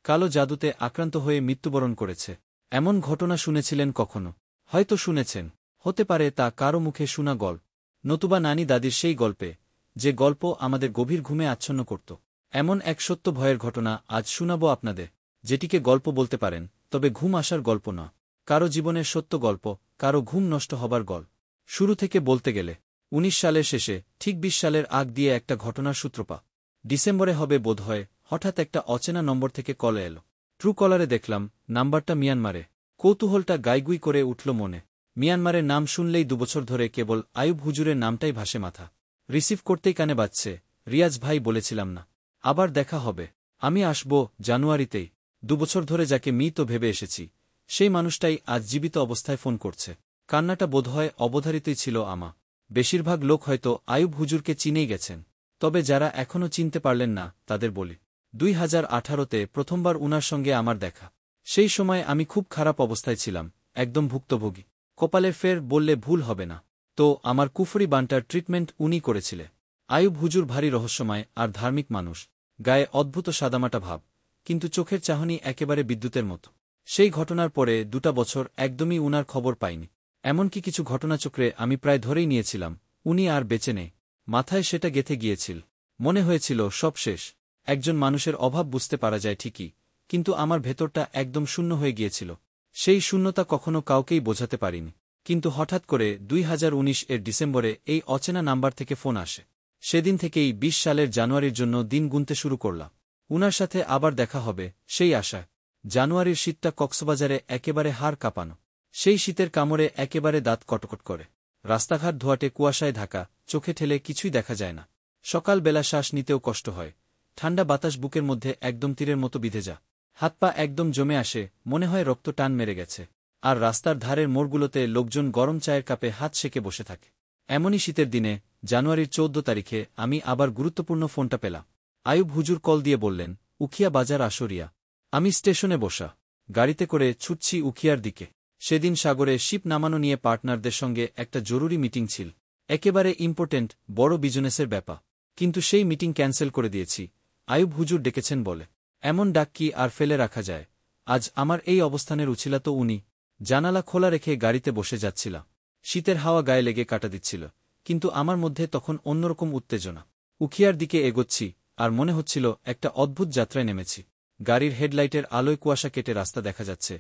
কালো জাদুতে আক্রান্ত হয়ে মৃত্যুবরণ করেছে। এমন ঘটনা শুনেছিলেন কখনো? হয়তো শুনেছেন। হতে পারে তা কারো মুখে শোনা গল্প, নতুবা নানি দাদির সেই গল্পে, যে গল্প আমাদের গভীর ঘুমে আচ্ছন্ন করত। এমন এক সত্য ভয়ের ঘটনা আজ শোনাব আপনাদের, যেটিকে গল্প বলতে পারেন, তবে ঘুম আসার গল্প না। কারো জীবনের সত্য গল্প, কারো ঘুম নষ্ট হবার গল্প। শুরু থেকে বলতে গেলে ১৯ সালের শেষে, ঠিক ২০ সালের আগ দিয়ে একটা ঘটনার সূত্রপাত। ডিসেম্বরে হবে বোধহয়, হঠাৎ একটা অচেনা নম্বর থেকে কল এল। ট্রু কলারে দেখলাম নাম্বারটা মিয়ানমারে। কৌতূহলটা গাইগুই করে উঠল মনে। মিয়ানমারের নাম শুনলেই ২ বছর ধরে কেবল আইয়ুব হুজুরের নামটাই ভাসে মাথা। রিসিভ করতেই কানে বাজছে, রিয়াজ ভাই বলেছিলাম না, আবার দেখা হবে, আমি আসব জানুয়ারিতেই। ২ বছর ধরে যাকে মৃত ভেবে এসেছি, সেই মানুষটাই আজ জীবিত অবস্থায় ফোন করছে। কান্নাটা বোধহয় অবধারিতই ছিল আমা। বেশিরভাগ লোক হয়তো আইয়ুব হুজুরকে চিনেই গেছেন, তবে যারা এখনও চিনতে পারলেন না তাদের বলি, ২০১৮তে প্রথমবার উনার সঙ্গে আমার দেখা। সেই সময় আমি খুব খারাপ অবস্থায় ছিলাম, একদম ভুক্তভোগী। কপালে ফের বললে ভুল হবে না, তো আমার কুফরি বান্টার ট্রিটমেন্ট উনি করেছিলে। আইয়ুব হুজুর ভারী রহস্যময় আর ধার্মিক মানুষ, গায়ে অদ্ভুত সাদামাটা ভাব, কিন্তু চোখের চাহনি একেবারে বিদ্যুতের মতো। সেই ঘটনার পরে ২টা বছর একদমই উনার খবর পাইনি। এমনকি কিছু ঘটনাচক্রে আমি প্রায় ধরেই নিয়েছিলাম উনি আর বেঁচে নেই। মাথায় সেটা গেঁথে গিয়েছিল, মনে হয়েছিল সব শেষ। একজন মানুষের অভাব বুঝতে পারা যায় ঠিকই, কিন্তু আমার ভেতরটা একদম শূন্য হয়ে গিয়েছিল। সেই শূন্যতা কখনো কাউকেই বোঝাতে পারিনি। কিন্তু হঠাৎ করে ২০১৯ এর ডিসেম্বরে এই অচেনা নাম্বার থেকে ফোন আসে। সেদিন থেকেই ২০ সালের জানুয়ারির জন্য দিন গুনতে শুরু করলাম। উনার সাথে আবার দেখা হবে সেই আশায়। জানুয়ারির শীতটা কক্সবাজারে একেবারে হাড় কাঁপানো। সেই শীতের কামড়ে একেবারে দাঁত কটকট করে। রাস্তাঘাট ধোয়াটে কুয়াশায় ঢাকা, চোখে ঠেলে কিছুই দেখা যায় না। সকালবেলা শ্বাস নিতেও কষ্ট হয়। ঠান্ডা বাতাস বুকের মধ্যে একদম তীরের মতো বিঁধে যা। হাত পা একদম জমে আসে, মনে হয় রক্ত টান মেরে গেছে। আর রাস্তার ধারের মোড়গুলোতে লোকজন গরম চায়ের কাপে হাত সেকে বসে থাকে। এমনই শীতের দিনে, জানুয়ারির ১৪ তারিখে আমি আবার গুরুত্বপূর্ণ ফোনটা পেলাম। আইয়ুব হুজুর কল দিয়ে বললেন, উখিয়া বাজার আসরিয়া। আমি স্টেশনে বসা, গাড়িতে করে ছুটছি উখিয়ার দিকে। সেদিন সাগরে শিপ নামানো নিয়ে পার্টনারদের সঙ্গে একটা জরুরি মিটিং ছিল, একেবারে ইম্পর্টেন্ট, বড় বিজনেসের ব্যাপার। কিন্তু সেই মিটিং ক্যান্সেল করে দিয়েছি, আইয়ুব হুজুর ডেকেছেন বলে। এমন ডাক কি আর ফেলে রাখা যায়? আজ আমার এই অবস্থানের উছিলা তো উনি। জানালা খোলা রেখে গাড়িতে বসে যাচ্ছিলাম। শীতের হাওয়া গায়ে লেগে কাটা দিচ্ছিল, কিন্তু আমার মধ্যে তখন অন্যরকম উত্তেজনা। উখিয়ার দিকে এগোচ্ছি, আর মনে হচ্ছিল একটা অদ্ভুত যাত্রায় নেমেছি। গাড়ির হেডলাইটের আলোয় কুয়াশা কেটে রাস্তা দেখা যাচ্ছে।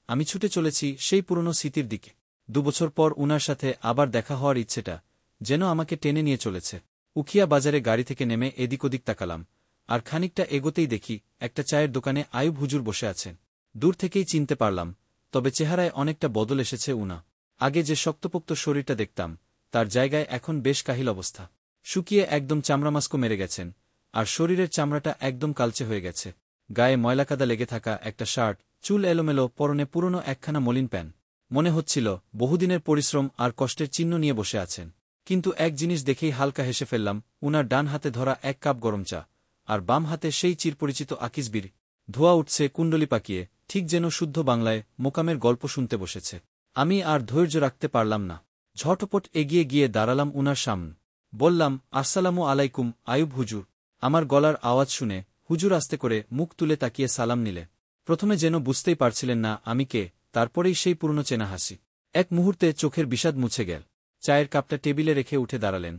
আমি ছুটে চলেছি সেই পুরনো স্মৃতির দিকে। ২ বছর পর উনার সাথে আবার দেখা হওয়ার ইচ্ছেটা যেন আমাকে টেনে নিয়ে চলেছে। উখিয়া বাজারে গাড়ি থেকে নেমে এদিক ওদিক তাকালাম, আর খানিকটা এগোতেই দেখি একটা চায়ের দোকানে আইয়ুব হুজুর বসে আছেন। দূর থেকেই চিনতে পারলাম, তবে চেহারায় অনেকটা বদল এসেছে উনা। আগে যে শক্তপোক্ত শরীরটা দেখতাম, তার জায়গায় এখন বেশ কাহিল অবস্থা। শুকিয়ে একদম চামড়ামাস্ক মেরে গেছেন, আর শরীরের চামড়াটা একদম কালচে হয়ে গেছে। গায়ে ময়লাকাদা লেগে থাকা একটা শার্ট, চুল এলোমেলো, পরনে পুরনো একখানা মলিন প্যান্ট। মনে হচ্ছিল বহুদিনের পরিশ্রম আর কষ্টের চিহ্ন নিয়ে বসে আছেন। কিন্তু এক জিনিস দেখেই হালকা হেসে ফেললাম, উনার ডান হাতে ধরা ১ কাপ গরম চা, আর বাম হাতে সেই চিরপরিচিত আকিস বিড়ি। ধোয়া উঠছে কুণ্ডলি পাকিয়ে, ঠিক যেন শুদ্ধ বাংলায় মোকামের গল্প শুনতে বসেছে। আমি আর ধৈর্য রাখতে পারলাম না, ঝটপট এগিয়ে গিয়ে দাঁড়ালাম উনার সামনে। বললাম, আসসালামু আলাইকুম আইয়ুব হুজুর। আমার গলার আওয়াজ শুনে হুজুর আস্তে করে মুখ তুলে তাকিয়ে সালাম নিলে। প্রথমে যেন বুঝতেই পারছিলেন না আমি কে, তারপরেই সেই পুরনো চেনা হাসি। এক মুহূর্তে চোখের বিষাদ মুছে গেল। চায়ের কাপটা টেবিলে রেখে উঠে দাঁড়ালেন,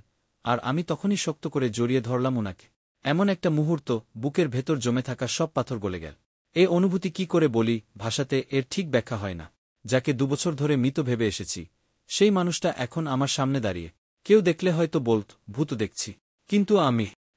আর আমি তখনই শক্ত করে জড়িয়ে ধরলাম উনাকে। এমন একটা মুহূর্ত, বুকের ভেতর জমে থাকা সব পাথর গলে গেল। এ অনুভূতি কি করে বলি, ভাষাতে এর ঠিক ব্যাখ্যা হয় না। যাকে ২ বছর ধরে মৃত ভেবে এসেছি, সেই মানুষটা এখন আমার সামনে দাঁড়িয়ে। কেউ দেখলে হয়তো বলত, ভূত দেখছি। কিন্তু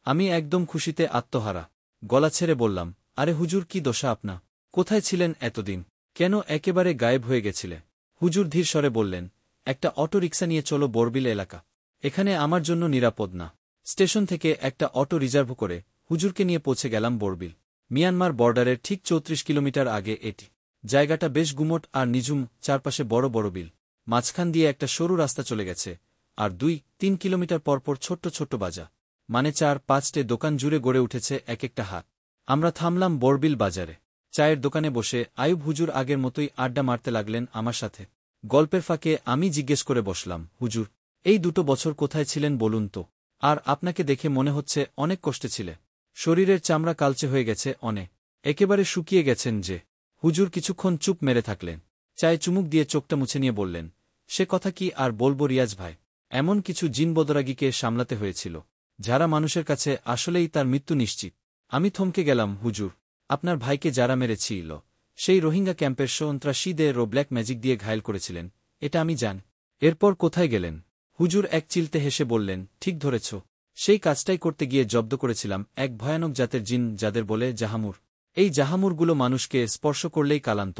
আমি একদম খুশিতে আত্মহারা। গলা ছেড়ে বললাম, আরে হুজুর, কি দশা আপনা? কোথায় ছিলেন এতদিন? কেন একেবারে গায়েব হয়ে গেছিলে? হুজুর ধীর স্বরে বললেন, একটা অটো রিক্সা নিয়ে চলো বরবিল এলাকা। এখানে আমার জন্য নিরাপদ না। স্টেশন থেকে একটা অটো রিজার্ভ করে হুজুরকে নিয়ে পৌঁছে গেলাম বরবিল। মিয়ানমার বর্ডারের ঠিক ৩৪ কিলোমিটার আগে এটি। জায়গাটা বেশ গুমট আর নিঝুম, চারপাশে বড় বড় বিল। মাঝখান দিয়ে একটা সরু রাস্তা চলে গেছে, আর ২-৩ কিলোমিটার পরপর ছোট্ট ছোট্ট বাজার, মানে ৪-৫টে দোকান জুড়ে গড়ে উঠেছে এক একটা হাট। আমরা থামলাম বরবিল বাজারে। চায়ের দোকানে বসে আইয়ুব হুজুর আগের মতোই আড্ডা মারতে লাগলেন আমার সাথে। গল্পের ফাঁকে আমি জিজ্ঞেস করে বসলাম, হুজুর, এই ২ বছর কোথায় ছিলেন বলুন তো? আর আপনাকে দেখে মনে হচ্ছে অনেক কষ্টে ছিলে। শরীরের চামড়া কালচে হয়ে গেছে অনেক। একেবারে শুকিয়ে গেছেন যে। হুজুর কিছুক্ষণ চুপ মেরে থাকলেন। চায়ে চুমুক দিয়ে চোখটা মুছে নিয়ে বললেন, সে কথা কি আর বলবো রিয়াজ ভাই, এমন কিছু জিনবদরাগীকে সামলাতে হয়েছিল যারা মানুষের কাছে আসলেই তার মৃত্যু নিশ্চিত। আমি থমকে গেলাম। হুজুর, আপনার ভাইকে যারা মেরেছিল সেই রোহিঙ্গা ক্যাম্পের সন্ত্রাসীদের ব্ল্যাক ম্যাজিক দিয়ে ঘায়েল করেছিলেন, এটা আমি জানি। এরপর কোথায় গেলেন? হুজুর এক চিলতে হেসে বললেন, ঠিক ধরেছ, সেই কাজটাই করতে গিয়ে জব্দ করেছিলাম এক ভয়ানক জাতের জিন যাদের বলে জাহামুর। এই জাহামুরগুলো মানুষকে স্পর্শ করলেই কালান্ত।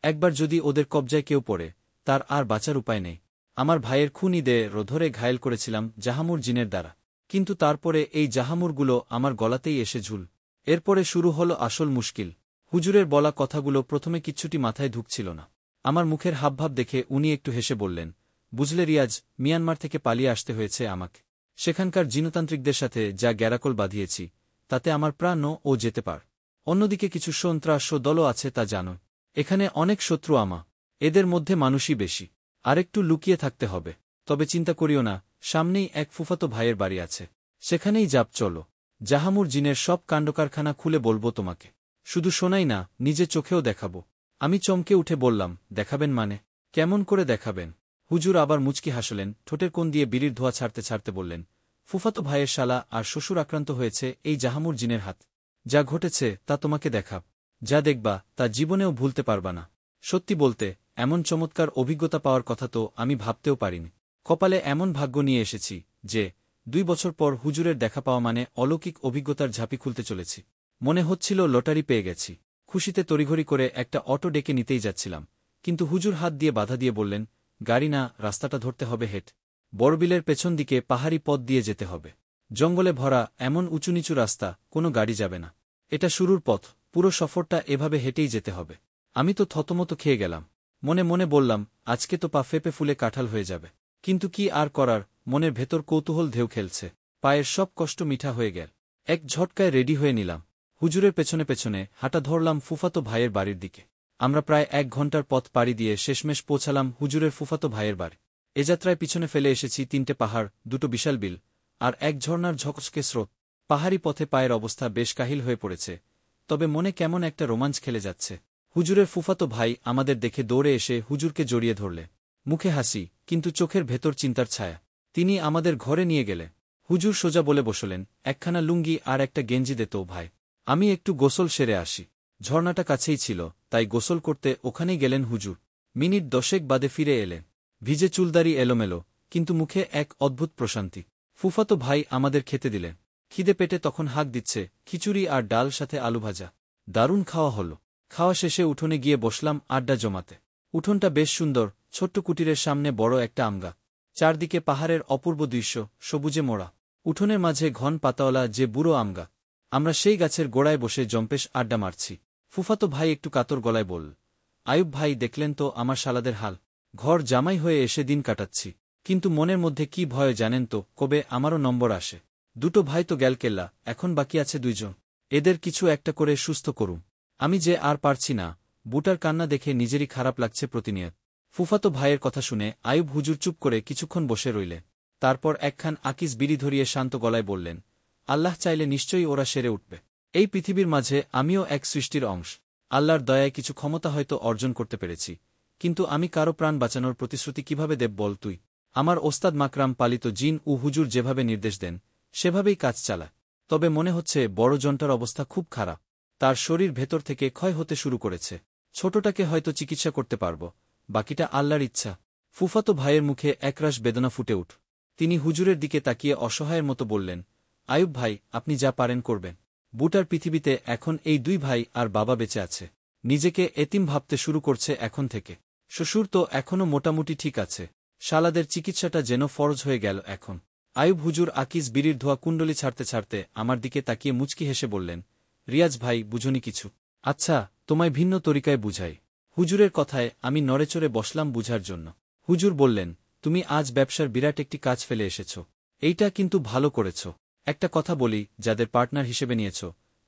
একবার যদি ওদের কবজায় কেউ পড়ে তার আর বাঁচার উপায় নেই। আমার ভাইয়ের খুনিদের ধরে ঘায়েল করেছিলাম জাহামুর জিনের দ্বারা, কিন্তু তারপরে এই জাহামুরগুলো আমার গলাতেই এসে ঝুল। এরপরে শুরু হলো আসল মুশকিল। হুজুরের বলা কথাগুলো প্রথমে কিচ্ছুটি মাথায় ঢুকছিল না। আমার মুখের হাবভাব দেখে উনি একটু হেসে বললেন, বুঝলে রিয়াজ, মিয়ানমার থেকে পালিয়ে আসতে হয়েছে আমাকে। সেখানকার জিনতান্ত্রিকদের সাথে যা গ্যারাকল বাঁধিয়েছি তাতে আমার প্রাণও ও যেতে পার। অন্যদিকে কিছু সন্ত্রাস দলও আছে তা জানো। এখানে অনেক শত্রু আমা, এদের মধ্যে মানুষই বেশি। আরেকটু লুকিয়ে থাকতে হবে। তবে চিন্তা করিও না, সামনেই এক ফুফাতো ভাইয়ের বাড়ি আছে, সেখানেই যাব চলো। জাহামুর জিনের সব কাণ্ডকারখানা খুলে বলবো তোমাকে। শুধু শোনাই না, নিজে চোখেও দেখাবো। আমি চমকে উঠে বললাম, দেখাবেন মানে? কেমন করে দেখাবেন? হুজুর আবার মুচকি হাসলেন, ঠোঁটের কোণ দিয়ে বিড়ির ধোঁয়া ছাড়তে ছাড়তে বললেন, ফুফাতো ভাইয়ের শালা আর শ্বশুর আক্রান্ত হয়েছে এই জাহামুর জিনের হাত। যা ঘটেছে তা তোমাকে দেখাব। যা দেখবা তা জীবনেও ভুলতে পারবা না। সত্যি বলতে, এমন চমৎকার অভিজ্ঞতা পাওয়ার কথা তো আমি ভাবতেও পারিনি। কপালে এমন ভাগ্য নিয়ে এসেছি যে 2 বছর পর হুজুরের দেখা পাওয়া মানে অলৌকিক অভিজ্ঞতার ঝাঁপি খুলতে চলেছি। মনে হচ্ছিল লটারি পেয়ে গেছি। খুশিতে তড়িঘড়ি করে একটা অটো ডেকে নিতেই যাচ্ছিলাম, কিন্তু হুজুর হাত দিয়ে বাধা দিয়ে বললেন, গাড়ি না, রাস্তাটা ধরতে হবে হেঁটে। বড়বিলের পেছন দিকে পাহাড়ি পথ দিয়ে যেতে হবে। জঙ্গলে ভরা এমন উঁচুনিচু রাস্তা, কোনো গাড়ি যাবে না। এটা শুরুর পথ, পুরো সফরটা এভাবে হেঁটেই যেতে হবে। আমি তো থতমত খেয়ে গেলাম। মনে মনে বললাম, আজকে তো পা ফেপে ফুলে কাঁঠাল হয়ে যাবে। কিন্তু কি আর করার, মনের ভেতর কৌতূহল ঢেউ খেলছে। পায়ের সব কষ্ট মিঠা হয়ে গেল। এক ঝটকায় রেডি হয়ে নিলাম। হুজুরের পেছনে পেছনে হাঁটা ধরলাম ফুফাতো ভাইয়ের বাড়ির দিকে। আমরা প্রায় 1 ঘন্টার পথ পাড়ি দিয়ে শেষমেশ পৌঁছালাম হুজুরের ফুফাতো ভাইয়ের বাড়ি। এ যাত্রায় পিছনে ফেলে এসেছি 3টে পাহাড়, 2টো বিশাল বিল, আর এক ঝর্নার ঝকঝকে স্রোত। পাহাড়ি পথে পায়ের অবস্থা বেশ কাহিল হয়ে পড়েছে, তবে মনে কেমন একটা রোমাঞ্চ খেলে যাচ্ছে। হুজুরের ফুফাতো ভাই আমাদের দেখে দৌড়ে এসে হুজুরকে জড়িয়ে ধরলে। মুখে হাসি, কিন্তু চোখের ভেতর চিন্তার ছায়া। তিনি আমাদের ঘরে নিয়ে গেলে। হুজুর সোজা বলে বসলেন, একখানা লুঙ্গি আর একটা গেঞ্জি দে তো ভাই, আমি একটু গোসল সেরে আসি। ঝর্ণাটা কাছেই ছিল, তাই গোসল করতে ওখানেই গেলেন হুজুর। মিনিট 10 বাদে ফিরে এলেন। ভিজে চুলদারি এলোমেলো, কিন্তু মুখে এক অদ্ভুত প্রশান্তি। ফুফাতো ভাই আমাদের খেতে দিলেন। খিদে পেটে তখন হাঁক দিচ্ছে, খিচুড়ি আর ডাল সাথে আলু ভাজা। দারুণ খাওয়া হল। খাওয়া শেষে উঠোনে গিয়ে বসলাম আড্ডা জমাতে। উঠোনটা বেশ সুন্দর, ছোট্ট কুটিরের সামনে বড় একটা আমগাছ। চারদিকে পাহাড়ের অপূর্ব দৃশ্য, সবুজে মোড়া। উঠোনের মাঝে ঘন পাতাওয়ালা যে বুড়ো আমগাছ। আমরা সেই গাছের গোড়ায় বসে জম্পেশ আড্ডা মারছি। ফুফাতো ভাই একটু কাতর গলায় বলল, আয়ুব ভাই, দেখলেন তো আমার শালাদের হাল। ঘর জামাই হয়ে এসে দিন কাটাচ্ছি, কিন্তু মনের মধ্যে কি ভয় জানেন তো, কবে আমারও নম্বর আসে। 2টো ভাই তো গেল কেল্লা, এখন বাকি আছে 2 জন। এদের কিছু একটা করে সুস্থ করুম। আমি যে আর পারছি না। বুটার কান্না দেখে নিজেরই খারাপ লাগছে প্রতিনিয়ত। ফুফাতো ভাইয়ের কথা শুনে আয়ুব হুজুর চুপ করে কিছুক্ষণ বসে রইলেন। তারপর একখান আকিস বিড়ি ধরিয়ে শান্ত গলায় বললেন, আল্লাহ চাইলে নিশ্চয়ই ওরা সেরে উঠবে। এই পৃথিবীর মাঝে আমিও এক সৃষ্টির অংশ। আল্লাহর দয়ায় কিছু ক্ষমতা হয়তো অর্জন করতে পেরেছি, কিন্তু আমি কারো প্রাণ বাঁচানোর প্রতিশ্রুতি কিভাবে দেব বল তুই? আমার ওস্তাদ মাকরাম পালিত জিন ও হুজুর যেভাবে নির্দেশ দেন সেভাবেই কাজ চালায়। তবে মনে হচ্ছে বড় জনটার অবস্থা খুব খারাপ। তার শরীর ভেতর থেকে ক্ষয় হতে শুরু করেছে। ছোটটাকে হয়তো চিকিৎসা করতে পারব, বাকিটা আল্লাহর ইচ্ছা। ফুফাতো ভাইয়ের মুখে একরাশ বেদনা ফুটে উঠ। তিনি হুজুরের দিকে তাকিয়ে অসহায়ের মতো বললেন, আয়ুব ভাই, আপনি যা পারেন করবেন। বুটার পৃথিবীতে এখন এই 2 ভাই আর বাবা বেঁচে আছে। নিজেকে এতিম ভাবতে শুরু করছে এখন থেকে। শ্বশুর তো এখনও মোটামুটি ঠিক আছে। শালাদের চিকিৎসাটা যেন ফরজ হয়ে গেল এখন। আয়ুব হুজুর আকিস বিড়ির ধোয়া কুণ্ডলি ছাড়তে ছাড়তে আমার দিকে তাকিয়ে মুচকি হেসে বললেন, রিয়াজ ভাই, বুঝনি কিছু? আচ্ছা, তোমায় ভিন্ন তরিকায় বুঝাই। হুজুরের কথায় আমি নড়েচড়ে বসলাম বুঝার জন্য। হুজুর বললেন, তুমি আজ ব্যবসার বিরাট একটি কাজ ফেলে এসেছ। এইটা কিন্তু ভালো করেছ। একটা কথা বলি, যাদের পার্টনার হিসেবে নিয়েছ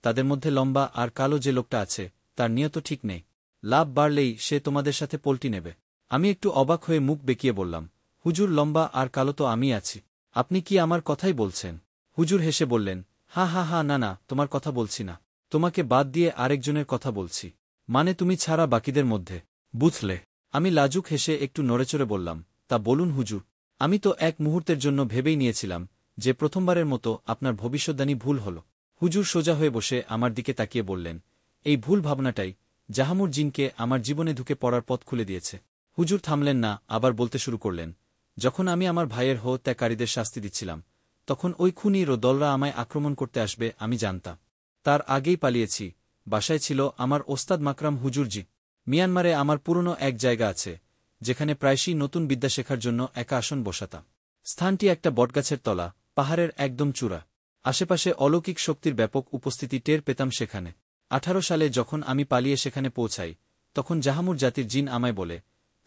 তাদের মধ্যে লম্বা আর কালো যে লোকটা আছে তার নিয়ত ঠিক নেই। লাভ বাড়লেই সে তোমাদের সাথে পল্টি নেবে। আমি একটু অবাক হয়ে মুখ বেঁকিয়ে বললাম, হুজুর, লম্বা আর কালো তো আমি আছি। আপনি কি আমার কথাই বলছেন? হুজুর হেসে বললেন, হা হা হা, না না, তোমার কথা বলছি না। তোমাকে বাদ দিয়ে আরেকজনের কথা বলছি। মানে তুমি ছাড়া বাকিদের মধ্যে। বুঝলে? আমি লাজুক হেসে একটু নড়েচড়ে বললাম, তা বলুন হুজুর। আমি তো এক মুহূর্তের জন্য ভেবেই নিয়েছিলাম যে প্রথমবারের মতো আপনার ভবিষ্যদ্বাণী ভুল হল। হুজুর সোজা হয়ে বসে আমার দিকে তাকিয়ে বললেন, এই ভুল ভাবনাটাই জাহামুর জিনকে আমার জীবনে ঢুকে পড়ার পথ খুলে দিয়েছে। হুজুর থামলেন না, আবার বলতে শুরু করলেন, যখন আমি আমার ভাইয়ের হত্যাকারীদের শাস্তি দিচ্ছিলাম, তখন ওই খুনির ও দলরা আমায় আক্রমণ করতে আসবে আমি জানতাম। তার আগেই পালিয়েছি। বাসায় ছিল আমার ওস্তাদ মাকরাম হুজুরজি। মিয়ানমারে আমার পুরনো এক জায়গা আছে, যেখানে প্রায়শই নতুন বিদ্যা শেখার জন্য একা আসন বসাতাম। স্থানটি একটা বটগাছের তলা, পাহাড়ের একদম চূড়া। আশেপাশে অলৌকিক শক্তির ব্যাপক উপস্থিতি টের পেতাম সেখানে। 18 সালে যখন আমি পালিয়ে সেখানে পৌঁছাই, তখন জাহামুর জাতির জিন আমায় বলে,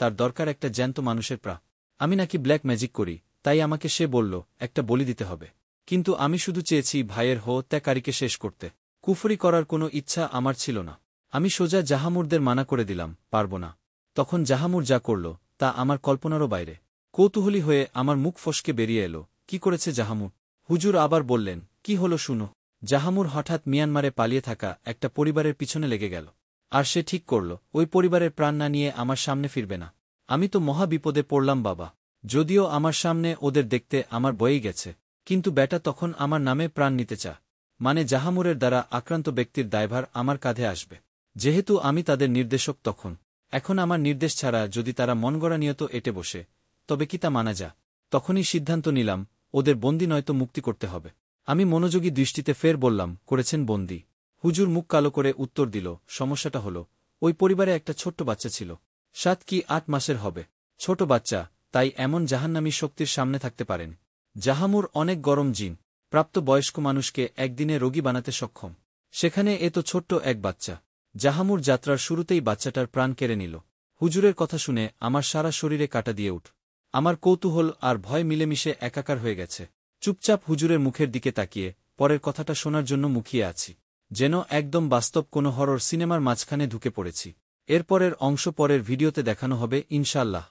তার দরকার একটা জ্যান্ত মানুষের প্রাণ। আমি নাকি ব্ল্যাক ম্যাজিক করি, তাই আমাকে সে বলল একটা বলি দিতে হবে। কিন্তু আমি শুধু চেয়েছি ভাইয়ের হত্যাকারীকে শেষ করতে। কুফরি করার কোনো ইচ্ছা আমার ছিল না। আমি সোজা জাহামুরদের মানা করে দিলাম, পারব না। তখন জাহামুর যা করল তা আমার কল্পনারও বাইরে। কৌতূহলী হয়ে আমার মুখ ফসকে বেরিয়ে এলো, কি করেছে জাহামুর? হুজুর আবার বললেন, কি হলো শুনো। জাহামুর হঠাৎ মিয়ানমারে পালিয়ে থাকা একটা পরিবারের পিছনে লেগে গেল। আর সে ঠিক করল ওই পরিবারের প্রাণ না নিয়ে আমার সামনে ফিরবে না। আমি তো মহা বিপদে পড়লাম বাবা। যদিও আমার সামনে ওদের দেখতে আমার বয়েই গেছে, কিন্তু ব্যাটা তখন আমার নামে প্রাণ নিতে চা। মানে জাহামুরের দ্বারা আক্রান্ত ব্যক্তির দায়ভার আমার কাঁধে আসবে, যেহেতু আমি তাদের নির্দেশক। তখন এখন আমার নির্দেশ ছাড়া যদি তারা মনগড়া নিয়ত এটে বসে, তবে কি তা মানা যা? তখনই সিদ্ধান্ত নিলাম, ওদের বন্দী নয়তো মুক্তি করতে হবে। আমি মনোযোগী দৃষ্টিতে ফের বললাম, করেছেন বন্দী? হুজুর মুখ কালো করে উত্তর দিল, সমস্যাটা হল, ওই পরিবারে একটা ছোট্ট বাচ্চা ছিল। 7 কি 8 মাসের হবে। ছোট বাচ্চা, তাই এমন জাহান্নামী শক্তির সামনে থাকতে পারেন। জাহামুর অনেক গরম জিন, প্রাপ্ত বয়স্ক মানুষকে একদিনে রোগী বানাতে সক্ষম। সেখানে এ তো ছোট্ট এক বাচ্চা। জাহামুর যাত্রার শুরুতেই বাচ্চাটার প্রাণ কেড়ে নিল। হুজুরের কথা শুনে আমার সারা শরীরে কাঁটা দিয়ে উঠ। আমার কৌতূহল আর ভয় মিলেমিশে একাকার হয়ে গেছে। চুপচাপ হুজুরের মুখের দিকে তাকিয়ে পরের কথাটা শোনার জন্য মুখিয়ে আছি, যেন একদম বাস্তব কোনো হরর সিনেমার মাঝখানে ঢুকে পড়েছি। এরপরের অংশ পরের ভিডিওতে দেখানো হবে ইনশাআল্লাহ।